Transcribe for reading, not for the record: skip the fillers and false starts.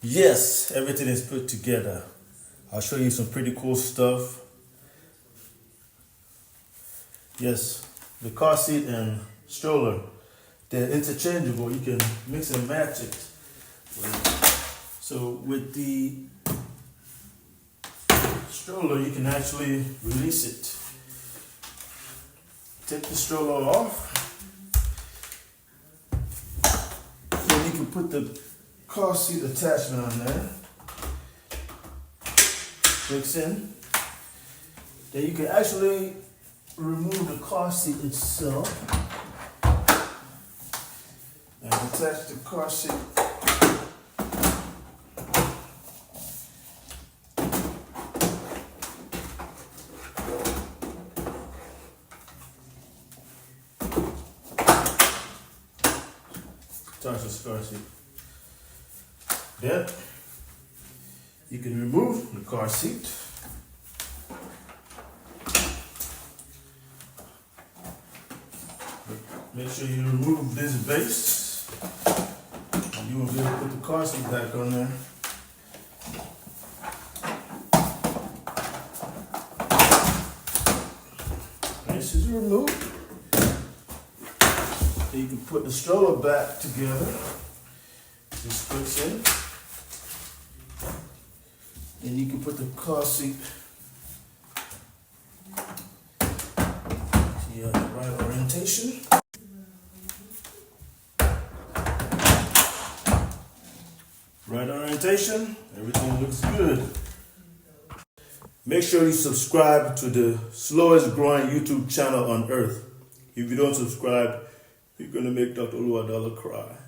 Yes, everything is put together. I'll show you some pretty cool stuff. Yes, the car seat and stroller, they're interchangeable. You can mix and match it. So with the stroller, you can actually release it. Take the stroller off. Then you can put the car seat attachment on there. Fix in. Then you can actually remove the car seat itself and attach the car seat. Attach the car seat. Then you can remove the car seat. Make sure you remove this base. And you will be able to put the car seat back on there. This is removed. Then you can put the stroller back together. This fits in. And you can put the car seat. So you have the right orientation. Right orientation, everything looks good. Make sure you subscribe to the slowest growing YouTube channel on earth. If you don't subscribe, you're gonna make Dr. Oluwadala cry.